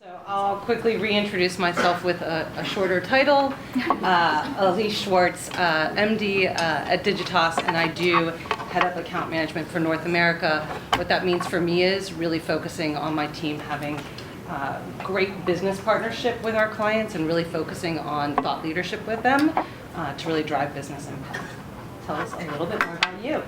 So I'll quickly reintroduce myself with a shorter title. Alyse Schwartz, MD at Digitas, and I do head up account management for North America. What that means for me is really focusing on my team having great business partnership with our clients and really focusing on thought leadership with them to really drive business impact. Tell us a little bit more about you.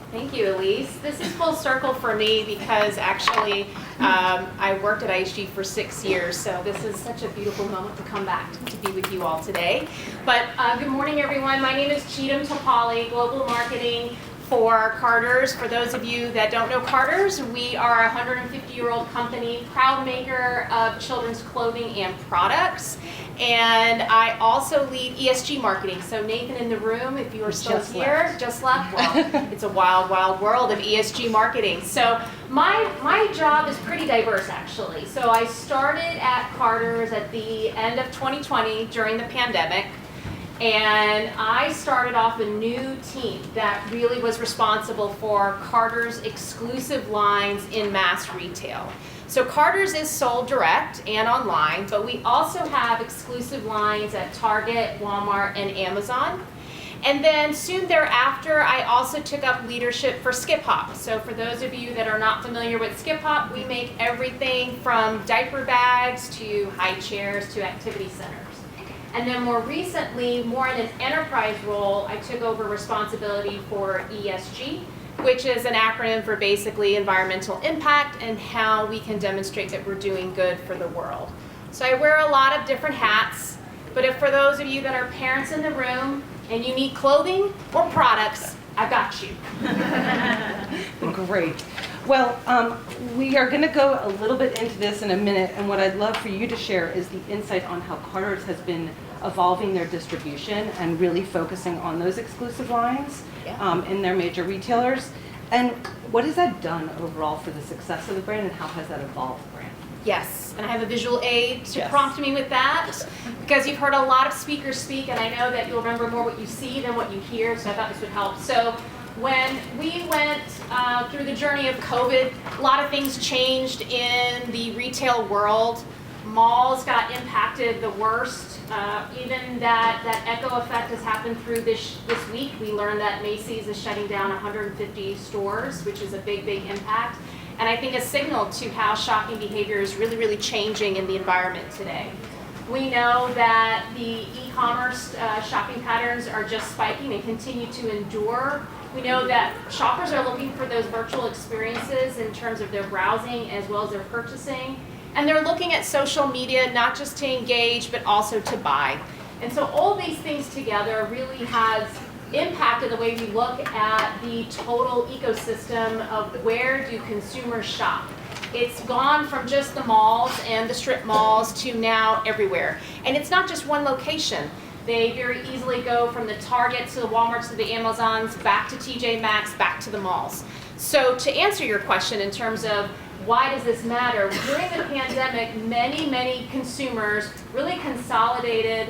Thank you, Alyse. This is full circle for me because actually I worked at IHG for 6 years, so this is such a beautiful moment to come back to be with you all today. But good morning, everyone. My name is Topalli, Global Marketing for Carter's. For those of you that don't know Carter's, we are a 150-year-old company, proud maker of children's clothing and products. And I also lead ESG marketing. So Nathan in the room, if you are still here, just left. Well, it's a wild, wild world of ESG marketing. So my job is pretty diverse, actually. So I started at Carter's at the end of 2020 during the pandemic. And I started off a new team that really was responsible for Carter's exclusive lines in mass retail. So Carter's is sold direct and online, but we also have exclusive lines at Target, Walmart, and Amazon. And then soon thereafter, I also took up leadership for Skip Hop. So for those of you that are not familiar with Skip Hop, we make everything from diaper bags to high chairs to activity centers. And then more recently, more in an enterprise role, I took over responsibility for ESG, which is an acronym for basically environmental impact and how we can demonstrate that we're doing good for the world. So I wear a lot of different hats, but if for those of you that are parents in the room and you need clothing or products, I've got you. Great. Well, we are going to go a little bit into this in a minute, and what I'd love for you to share is the insight on how Carter's has been evolving their distribution and really focusing on those exclusive lines in their major retailers. And what has that done overall for the success of the brand, and how has that evolved the brand? Yes, and I have a visual aid to prompt me with that, because you've heard a lot of speakers speak, and I know that you'll remember more what you see than what you hear, so I thought this would help. So when we went through the journey of COVID, a lot of things changed in the retail world. Malls got impacted the worst. Even that echo effect has happened through this week. We learned that Macy's is shutting down 150 stores, which is a big, big impact. And I think a signal to how shopping behavior is really, really changing in the environment today. We know that the e-commerce shopping patterns are just spiking and continue to endure. We know that shoppers are looking for those virtual experiences in terms of their browsing as well as their purchasing. And they're looking at social media not just to engage, but also to buy. And so all these things together really has impacted the way we look at the total ecosystem of where do consumers shop. It's gone from just the malls and the strip malls to now everywhere. And it's not just one location. They very easily go from the Target to the Walmarts to the Amazons, back to TJ Maxx, back to the malls. So to answer your question in terms of why does this matter, during the pandemic, many consumers really consolidated,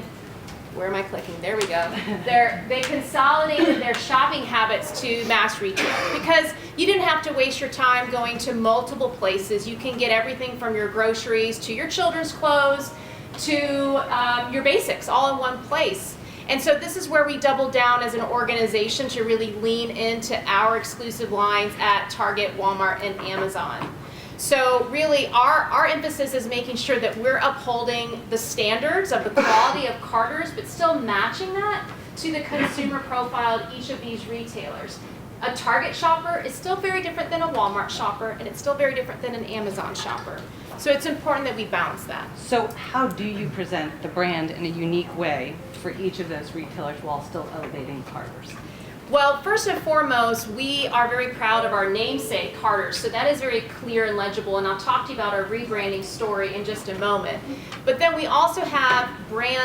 where am I clicking? There we go. They consolidated their shopping habits to mass retail because you didn't have to waste your time going to multiple places. You can get everything from your groceries to your children's clothes to your basics all in one place. And so this is where we doubled down as an organization to really lean into our exclusive lines at Target, Walmart, and Amazon. So really our emphasis is making sure that we're upholding the standards of the quality of Carter's, but still matching that to the consumer profile of each of these retailers. A Target shopper is still very different than a Walmart shopper, and it's still very different than an Amazon shopper. So it's important that we balance that. So how do you present the brand in a unique way for each of those retailers while still elevating Carter's? Well, first and foremost, we are very proud of our namesake, Carter's. So that is very clear and legible, and I'll talk to you about our rebranding story in just a moment. But then we also have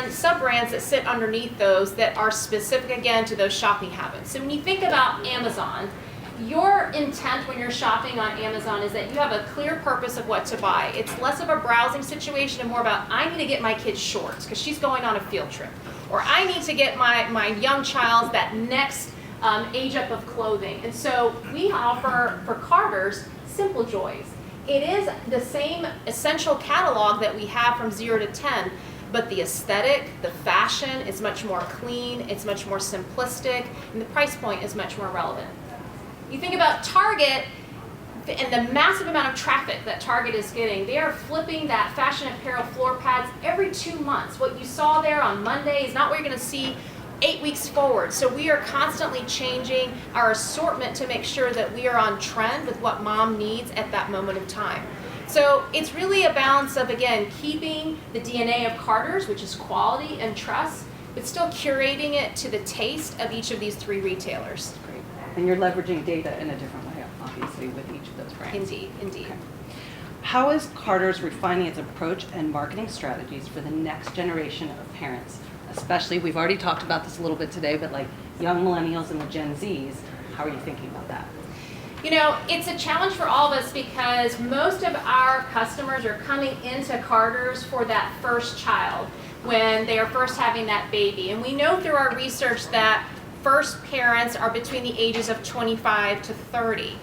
sub-brands that sit underneath those that are specific, again, to those shopping habits. So when you think about Amazon, your intent when you're shopping on Amazon is that you have a clear purpose of what to buy. It's less of a browsing situation and more about, I need to get my kid shorts because she's going on a field trip. Or I need to get my young child that next age up of clothing. And so we offer for Carter's simple joys. It is the same essential catalog that we have from 0 to 10, but the aesthetic, the fashion is much more clean, it's much more simplistic, and the price point is much more relevant. You think about Target and the massive amount of traffic that Target is getting. They are flipping that fashion apparel floor pads every 2 months. What you saw there on Monday is not what you're going to see 8 weeks forward. So we are constantly changing our assortment to make sure that we are on trend with what mom needs at that moment of time. So it's really a balance of, again, keeping the DNA of Carter's, which is quality and trust, but still curating it to the taste of each of these 3 retailers. Great. And you're leveraging data in a different way, obviously, with each of those brands. Indeed, indeed. Okay. How is Carter's refining its approach and marketing strategies for the next generation of parents? Especially, we've already talked about this a little bit today, but like young millennials and the Gen Zs, how are you thinking about that? You know, it's a challenge for all of us because most of our customers are coming into Carter's for that first child when they are first having that baby. And we know through our research that first parents are between the ages of 25 to 30.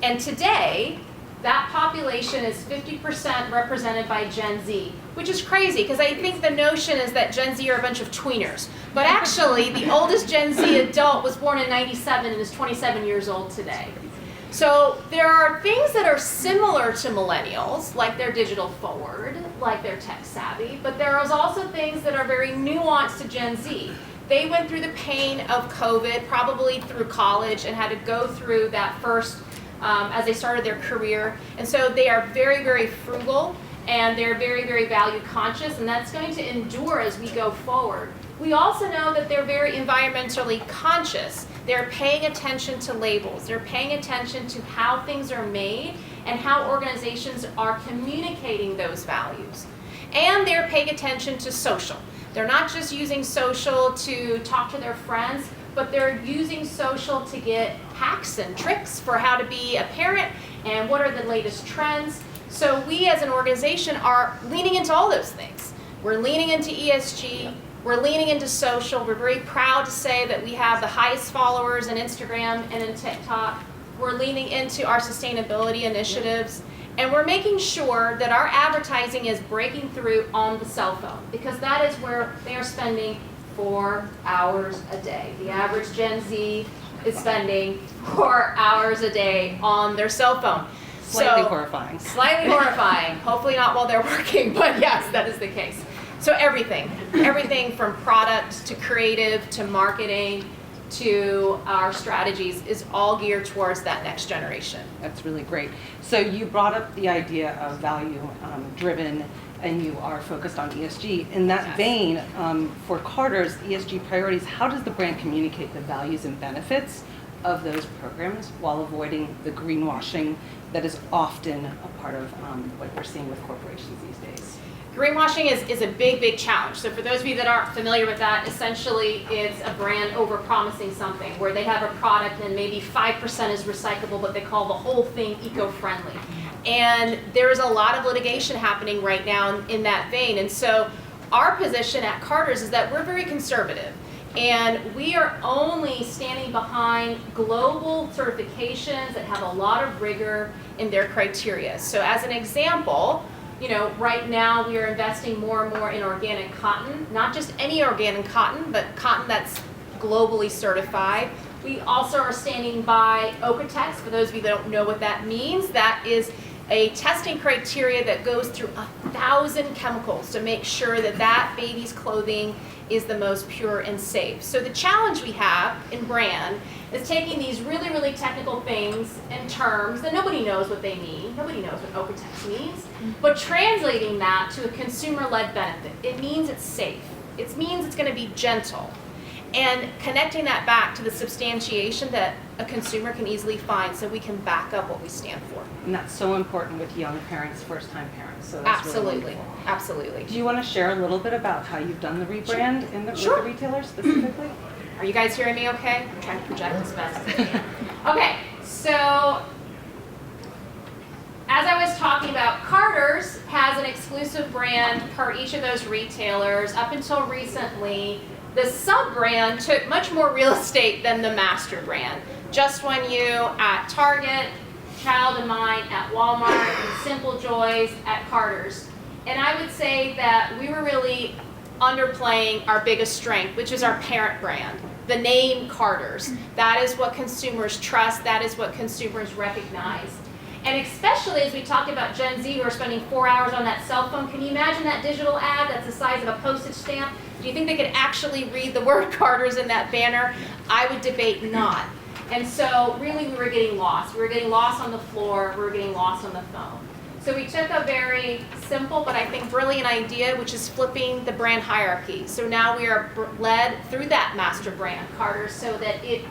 And today, that population is 50% represented by Gen Z, which is crazy because I think the notion is that Gen Z are a bunch of tweeners. But actually, the oldest Gen Z adult was born in 97 and is 27 years old today. So there are things that are similar to millennials, like they're digital forward, like they're tech savvy, but there are also things that are very nuanced to Gen Z. They went through the pain of COVID, probably through college, and had to go through that first as they started their career. And so they are very, very frugal, and they're very, very value conscious, and that's going to endure as we go forward. We also know that they're very environmentally conscious. They're paying attention to labels. They're paying attention to how things are made and how organizations are communicating those values. And they're paying attention to social. They're not just using social to talk to their friends, but they're using social to get hacks and tricks for how to be a parent and what are the latest trends. So we as an organization are leaning into all those things. We're leaning into ESG, we're leaning into social. We're very proud to say that we have the highest followers in Instagram and in TikTok. We're leaning into our sustainability initiatives. And we're making sure that our advertising is breaking through on the cell phone, because that is where they are spending 4 hours a day. The average Gen Z is spending 4 hours a day on their cell phone. Slightly horrifying. Slightly horrifying. Hopefully not while they're working, but yes, that is the case. So everything from product to creative to marketing to our strategies is all geared towards that next generation. That's really great. So you brought up the idea of value driven, and you are focused on ESG. In that vein, for Carter's ESG priorities, how does the brand communicate the values and benefits of those programs while avoiding the greenwashing that is often a part of what we're seeing with corporations these days? Greenwashing is a big, big challenge. So for those of you that aren't familiar with that, essentially it's a brand over-promising something where they have a product and maybe 5% is recyclable, but they call the whole thing eco-friendly. And there is a lot of litigation happening right now in that vein. And so our position at Carter's is that we're very conservative. And we are only standing behind global certifications that have a lot of rigor in their criteria. So as an example, you know, right now we are investing more and more in organic cotton, not just any organic cotton, but cotton that's globally certified. We also are standing by Okotex. For those of you that don't know what that means, that is a testing criteria that goes through 1,000 chemicals to make sure that that baby's clothing is the most pure and safe. So the challenge we have in brand is taking these really, really technical things and terms that nobody knows what they mean. Nobody knows what Okotex means, but translating that to a consumer-led benefit. It means it's safe. It means it's going to be gentle. And connecting that back to the substantiation that a consumer can easily find so we can back up what we stand for. And that's so important with young parents, first-time parents. So that's Absolutely, really wonderful. absolutely. Do you want to share a little bit about how you've done the rebrand with the retailers specifically? Are you guys hearing me okay? I'm trying to project as best as I can. Okay, so as I was talking about, Carter's has an exclusive brand per each of those retailers. Up until recently, the sub-brand took much more real estate than the master brand. Just when you at Target, child of mine at Walmart and Simple Joys at Carter's. And I would say that we were really underplaying our biggest strength, which is our parent brand, the name Carter's. That is what consumers trust. That is what consumers recognize. And especially as we talked about Gen Z who are spending 4 hours on that cell phone, can you imagine that digital ad that's the size of a postage stamp? Do you think they could actually read the word Carter's in that banner? I would debate not. And so really we were getting lost. We were getting lost on the floor. We were getting lost on the phone. So we took a very simple but I think brilliant idea, which is flipping the brand hierarchy. So now we are led through that master brand, Carter's, so that it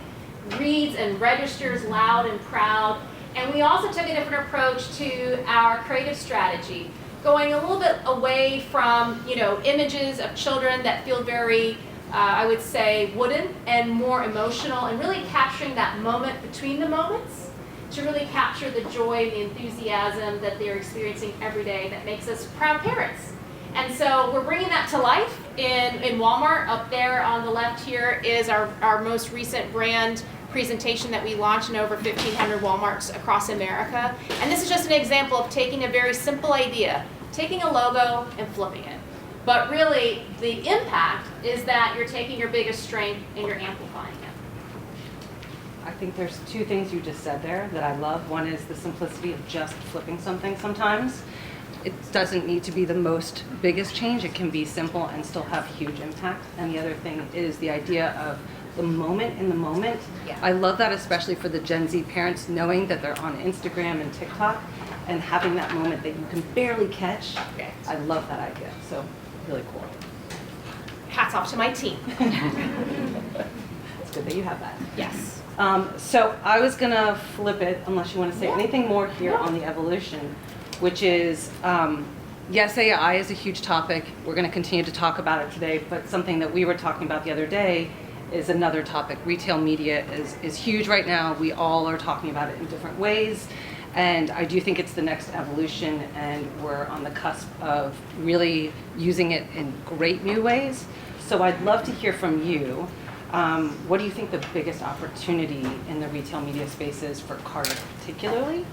reads and registers loud and proud. And we also took a different approach to our creative strategy, going a little bit away from, images of children that feel very, I would say, wooden and more emotional, and really capturing that moment between the moments to really capture the joy, the enthusiasm that they're experiencing every day that makes us proud parents. And so we're bringing that to life in Walmart. Up there on the left here is our most recent brand presentation that we launched in over 1,500 Walmarts across America. And this is just an example of taking a very simple idea, taking a logo and flipping it. But really, the impact is that you're taking your biggest strength and you're amplifying it. I think there's two things you just said there that I love. One is the simplicity of just flipping something sometimes. It doesn't need to be the most biggest change. It can be simple and still have huge impact. And the other thing is the idea of the moment in the moment. Yeah. I love that, especially for the Gen Z parents, knowing that they're on Instagram and TikTok and having that moment that you can barely catch. Okay. I love that idea. So really cool. Hats off to my team. It's good that you have that. Yes. So I was gonna flip it, unless you want to say anything more here on the evolution, which is, yes, AI is a huge topic. We're gonna continue to talk about it today, but something that we were talking about the other day is another topic. Retail media is huge right now. We all are talking about it in different ways. And I do think it's the next evolution, and we're on the cusp of really using it in great new ways. So I'd love to hear from you. What do you think the biggest opportunity in the retail media space is for Carter particularly?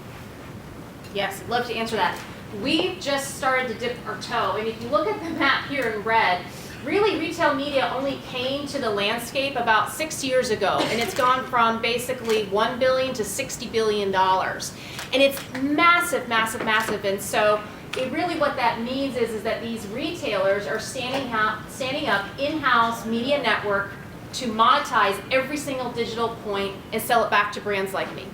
Yes, I'd love to answer that. We've just started to dip our toe, and if you look at the map here in red, really retail media only came to the landscape about 6 years ago, and it's gone from basically $1 billion to $60 billion. And it's massive, massive, massive. And so it really what that means is that these retailers are standing up in-house media network to monetize every single digital point and sell it back to brands like me.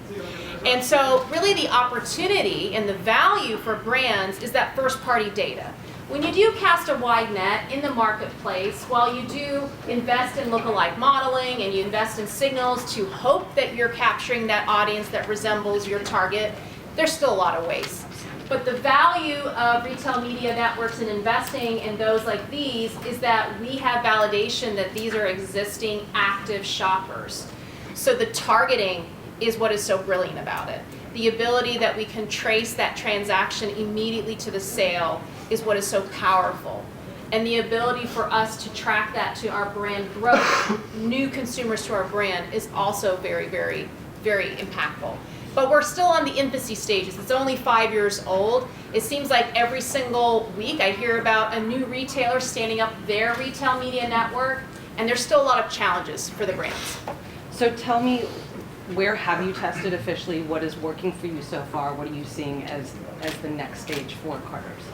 And so really the opportunity and the value for brands is that first-party data. When you do cast a wide net in the marketplace, while you do invest in lookalike modeling and you invest in signals to hope that you're capturing that audience that resembles your target, there's still a lot of waste. But the value of retail media networks and investing in those like these is that we have validation that these are existing active shoppers. So the targeting is what is so brilliant about it. The ability that we can trace that transaction immediately to the sale is what is so powerful. And the ability for us to track that to our brand growth, new consumers to our brand, is also very, very, very impactful. But we're still on the infancy stages. It's only 5 years old. It seems like every single week I hear about a new retailer standing up their retail media network, and there's still a lot of challenges for the brands. So tell me, where have you tested officially? What is working for you so far? What are you seeing as the next stage for Carter's?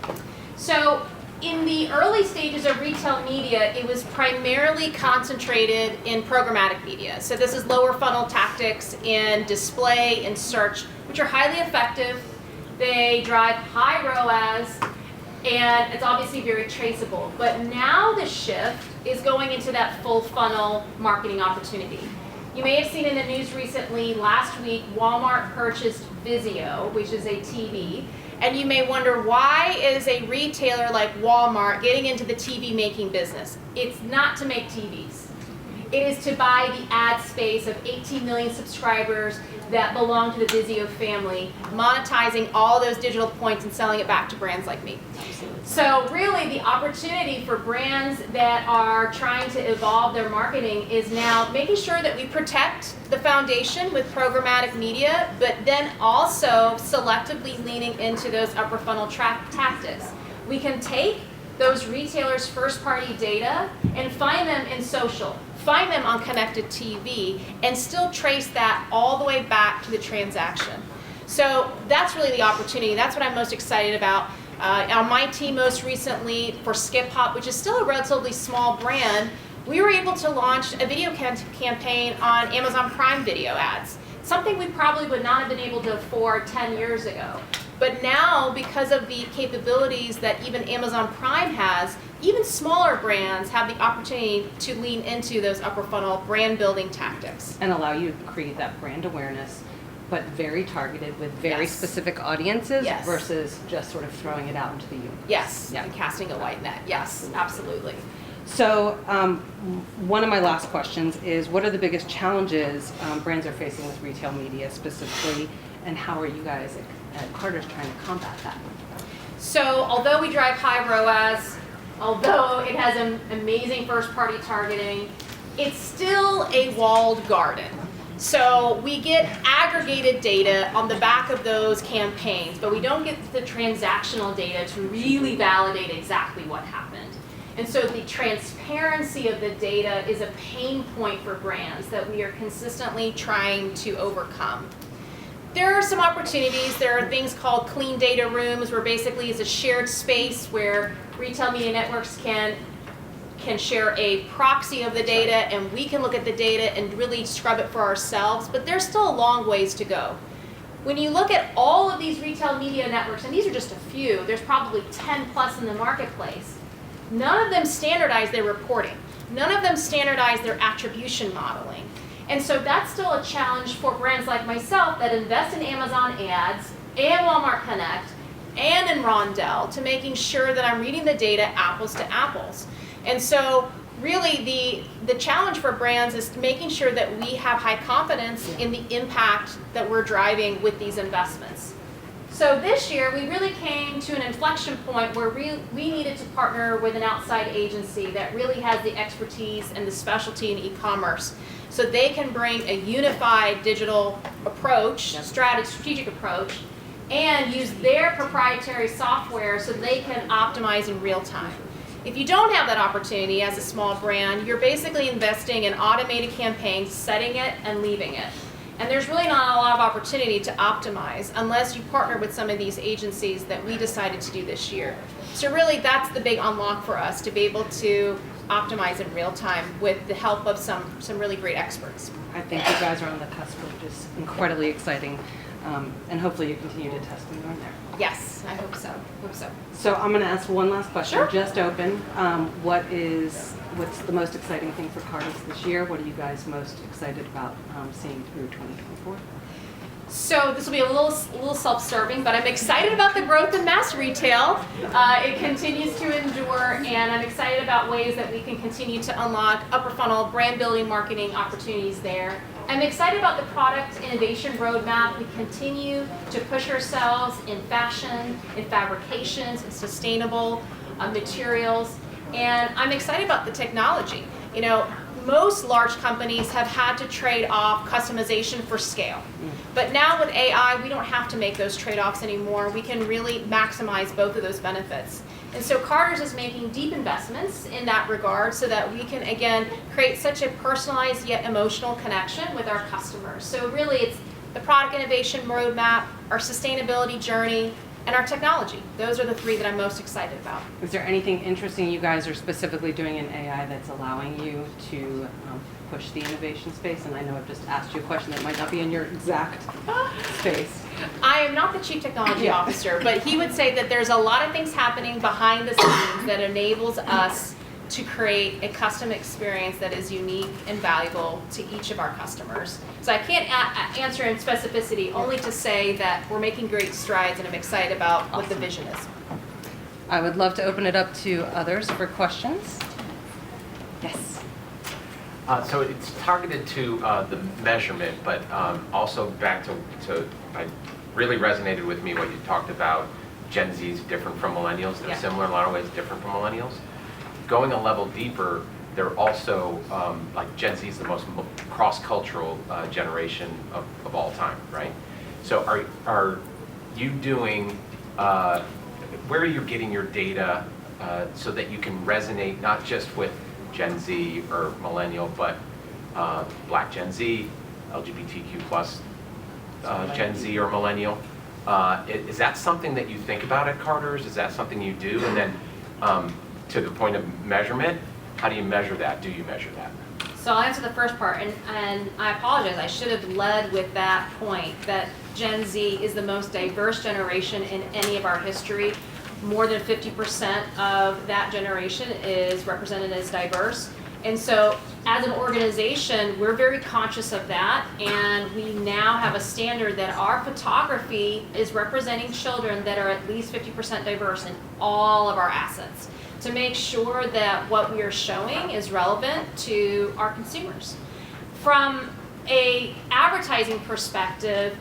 So in the early stages of retail media, it was primarily concentrated in programmatic media. So this is lower funnel tactics in display and search, which are highly effective. They drive high ROAS, and it's obviously very traceable. But now the shift is going into that full funnel marketing opportunity. You may have seen in the news recently, last week, Walmart purchased Vizio, which is a TV. And you may wonder, why is a retailer like Walmart getting into the TV making business? It's not to make TVs. It is to buy the ad space of 18 million subscribers that belong to the Vizio family, monetizing all those digital points and selling it back to brands like me. So really the opportunity for brands that are trying to evolve their marketing is now making sure that we protect the foundation with programmatic media, but then also selectively leaning into those upper funnel tactics. We can take those retailers' first-party data and find them in social, find them on connected TV, and still trace that all the way back to the transaction. So that's really the opportunity. That's what I'm most excited about. On my team most recently for Skip Hop, which is still a relatively small brand, we were able to launch a video campaign on Amazon Prime Video ads, something we probably would not have been able to afford 10 years ago. But now, because of the capabilities that even Amazon Prime has, even smaller brands have the opportunity to lean into those upper funnel brand building tactics. And allow you to create that brand awareness, but very targeted with very Yes. specific audiences Yes. versus just sort of throwing it out into the universe. Yes, Yeah. and casting a wide net. Yes, absolutely. So one of my last questions is, what are the biggest challenges brands are facing with retail media specifically, and how are you guys at Carter's trying to combat that? So although we drive high ROAS, although it has amazing first-party targeting, it's still a walled garden. So we get aggregated data on the back of those campaigns, but we don't get the transactional data to really validate exactly what happened. And so the transparency of the data is a pain point for brands that we are consistently trying to overcome. There are some opportunities. There are things called clean data rooms, where basically it's a shared space where retail media networks can share a proxy of the data, and we can look at the data and really scrub it for ourselves, but there's still a long ways to go. When you look at all of these retail media networks, and these are just a few, there's probably 10 plus in the marketplace, none of them standardize their reporting. None of them standardize their attribution modeling. And so that's still a challenge for brands like myself that invest in Amazon ads and Walmart Connect and in Rondell to making sure that I'm reading the data apples to apples. And so really the challenge for brands is making sure that we have high confidence in the impact that we're driving with these investments. So this year we really came to an inflection point where we needed to partner with an outside agency that really has the expertise and the specialty in e-commerce, so they can bring a unified digital approach, strategic approach, and use their proprietary software so they can optimize in real time. If you don't have that opportunity as a small brand, you're basically investing in automated campaigns, setting it and leaving it. And there's really not a lot of opportunity to optimize unless you partner with some of these agencies that we decided to do this year. So really that's the big unlock for us, to be able to optimize in real time with the help of some really great experts. I think you guys are on the cusp of just incredibly exciting, and hopefully you continue to test and learn there. Yes, I hope so. So I'm going to ask one last question. Sure. Just open. What's the most exciting thing for Carter's this year? What are you guys most excited about seeing through 2024? So this will be a little self-serving, but I'm excited about the growth in mass retail. It continues to endure, and I'm excited about ways that we can continue to unlock upper funnel brand building marketing opportunities there. I'm excited about the product innovation roadmap. We continue to push ourselves in fashion, in fabrications, in sustainable materials, and I'm excited about the technology. You know, most large companies have had to trade off customization for scale. But now with AI, we don't have to make those trade-offs anymore. We can really maximize both of those benefits. And so Carter's is making deep investments in that regard so that we can, again, create such a personalized yet emotional connection with our customers. So really it's the product innovation roadmap, our sustainability journey, and our technology. Those are the three that I'm most excited about. Is there anything interesting you guys are specifically doing in AI that's allowing you to push the innovation space? And I know I've just asked you a question that might not be in your exact space. I am not the chief technology officer, but he would say that there's a lot of things happening behind the scenes that enables us to create a custom experience that is unique and valuable to each of our customers. So I can't answer in specificity, only to say that we're making great strides and I'm excited about what the vision is. I would love to open it up to others for questions. Yes. So it's targeted to the measurement, but also back to I really resonated with me what you talked about. Gen Z is different from millennials. They're Yeah. similar in a lot of ways, different from millennials. Going a level deeper, they're also, like Gen Z is the most cross-cultural generation of all time, right? So are you doing, where are you getting your data so that you can resonate not just with Gen Z or millennial, but Black Gen Z, LGBTQ plus Gen Z or millennial? Is that something that you think about at Carter's? Is that something you do? And then to the point of measurement, how do you measure that? Do you measure that? So I'll answer the first part, and I apologize, I should have led with that point, that Gen Z is the most diverse generation in any of our history. More than 50% of that generation is represented as diverse. And so as an organization, we're very conscious of that, and we now have a standard that our photography is representing children that are at least 50% diverse in all of our assets, to make sure that what we are showing is relevant to our consumers. From a advertising perspective,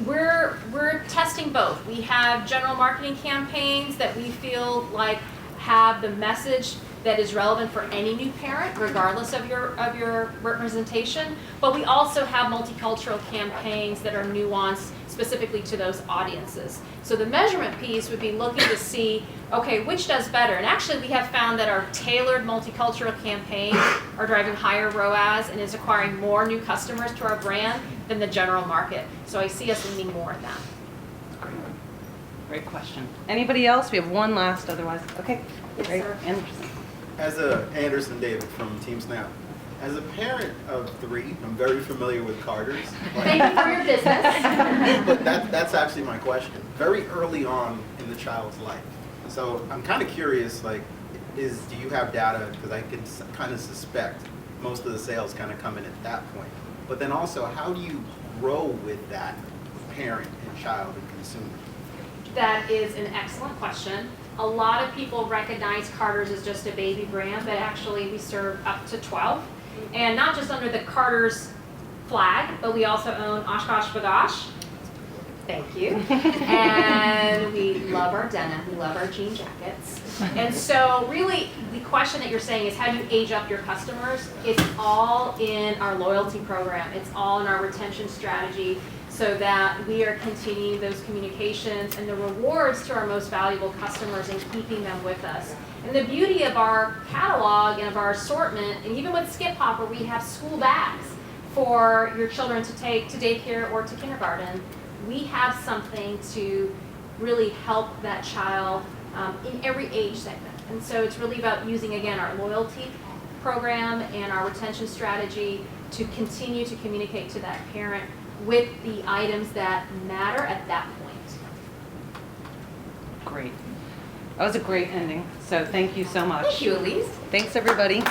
we're testing both. We have general marketing campaigns that we feel like have the message that is relevant for any new parent, regardless of your representation. But we also have multicultural campaigns that are nuanced specifically to those audiences. So the measurement piece would be looking to see, okay, which does better? And actually we have found that our tailored multicultural campaigns are driving higher ROAS and is acquiring more new customers to our brand than the general market. So I see us leaning more at that. Great question. Anybody else? We have one last, otherwise. Okay, Yes, great. sir. Anderson. Anderson David from Team Snap. As a parent of 3, I'm very familiar with Carter's. Thank you for your business. But that's actually my question. Very early on in the child's life. So I'm kind of curious, like, do you have data, because I can kind of suspect most of the sales kind of come in at that point. But then also, how do you grow with that parent and child and consumer? That is an excellent question. A lot of people recognize Carter's as just a baby brand, but actually we serve up to 12. And not just under the Carter's flag, but we also own Oshkosh B'gosh. Thank you. And we love our denim, we love our jean jackets. And so really the question that you're saying is how do you age up your customers? It's all in our loyalty program. It's all in our retention strategy, so that we are continuing those communications and the rewards to our most valuable customers and keeping them with us. And the beauty of our catalog and of our assortment, and even with Skip Hop, where we have school bags for your children to take to daycare or to kindergarten, we have something to really help that child in every age segment. And so it's really about using, again, our loyalty program and our retention strategy to continue to communicate to that parent with the items that matter at that point. Great. That was a great ending. So thank you so much. Thank you, Alyse. Thanks, everybody.